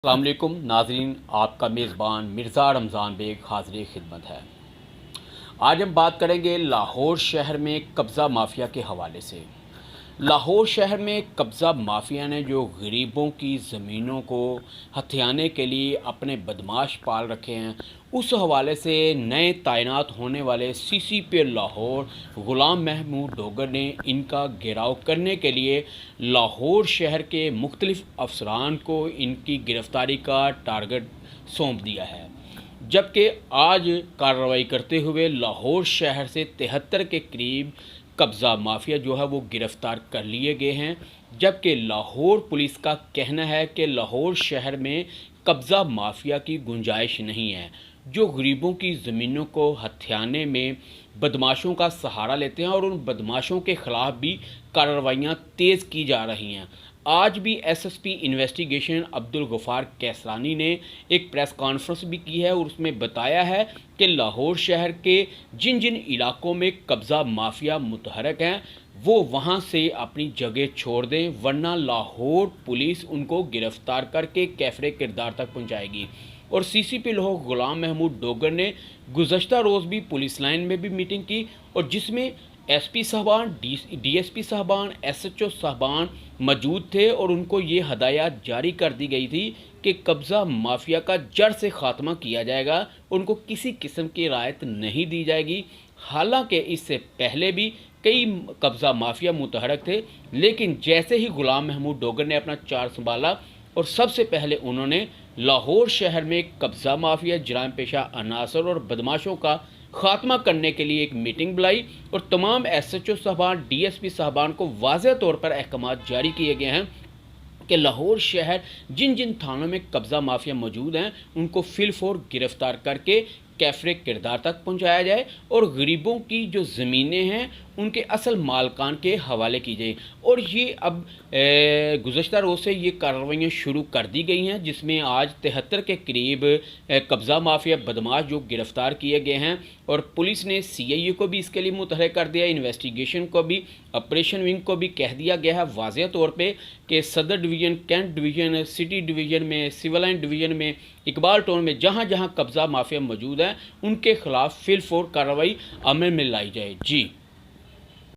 السلام علیکم ناظرین، آپ کا میزبان مرزا رمضان بیگ حاضر خدمت ہے۔ آج ہم بات کریں گے لاہور شہر میں قبضہ مافیا کے حوالے سے۔ لاہور شہر میں قبضہ مافیا نے جو غریبوں کی زمینوں کو ہتھیانے کے لیے اپنے بدماش پال رکھے ہیں، اس حوالے سے نئے تعینات ہونے والے سی سی پی لاہور غلام محمود ڈوگر نے ان کا گھیراؤ کرنے کے لیے لاہور شہر کے مختلف افسران کو ان کی گرفتاری کا ٹارگٹ سونپ دیا ہے، جبکہ آج کارروائی کرتے ہوئے لاہور شہر سے 73 کے قریب قبضہ مافیا جو ہے وہ گرفتار کر لیے گئے ہیں، جبکہ لاہور پولیس کا کہنا ہے کہ لاہور شہر میں قبضہ مافیا کی گنجائش نہیں ہے، جو غریبوں کی زمینوں کو ہتھیانے میں بدماشوں کا سہارا لیتے ہیں، اور ان بدماشوں کے خلاف بھی کارروائیاں تیز کی جا رہی ہیں۔ آج بھی S S P investigation Abdul Ghaffar Kaisrani نے ایک پریس کانفرنس بھی کی ہے، اور اس میں بتایا ہے کہ لاہور شہر کے جن جن علاقوں میں قبضہ مافیا متحرک ہیں وہ وہاں سے اپنی جگہ چھوڑ دیں، ورنہ لاہور پولیس ان کو گرفتار کر کے کیفرے کردار تک پہنچائے گی۔ اور سی سی پی لاہور غلام محمود ڈوگر نے گزشتہ روز بھی پولیس لائن میں بھی میٹنگ کی، اور جس میں ایس پی صاحبان، ڈی ایس پی صاحبان، ایس ایچ او صاحبان موجود تھے، اور ان کو یہ ہدایات جاری کر دی گئی تھی کہ قبضہ مافیا کا جڑ سے خاتمہ کیا جائے گا، ان کو کسی قسم کی رعایت نہیں دی جائے گی۔ حالانکہ اس سے پہلے بھی کئی قبضہ مافیا متحرک تھے، لیکن جیسے ہی غلام محمود ڈوگر نے اپنا چارج سنبھالا، اور سب سے پہلے انہوں نے لاہور شہر میں قبضہ مافیا، جرائم پیشہ عناصر اور بدماشوں کا خاتمہ کرنے کے لیے ایک میٹنگ بلائی، اور تمام ایس ایچ او صاحبان، ڈی ایس پی صاحبان کو واضح طور پر احکامات جاری کیے گئے ہیں کہ لاہور شہر جن جن تھانوں میں قبضہ مافیا موجود ہیں ان کو فی الفور گرفتار کر کے کیفرے کردار تک پہنچایا جائے، اور غریبوں کی جو زمینیں ہیں ان کے اصل مالکان کے حوالے کی جائے۔ اور یہ اب گزشتہ روز سے یہ کارروائیاں شروع کر دی گئی ہیں، جس میں آج 73 کے قریب قبضہ مافیا بدماش جو گرفتار کیے گئے ہیں، اور پولیس نے سی آئی اے کو بھی اس کے لیے متحرک کر دیا، انویسٹیگیشن کو بھی، آپریشن ونگ کو بھی کہہ دیا گیا ہے واضح طور پہ کہ Saddar division, Cantt division, city division میں، سول لائن ڈویژن میں، اقبال ٹاؤن میں جہاں جہاں قبضہ مافیا موجود ہیں ان کے خلاف فی الفور کارروائی عمل میں لائی جائے۔ جی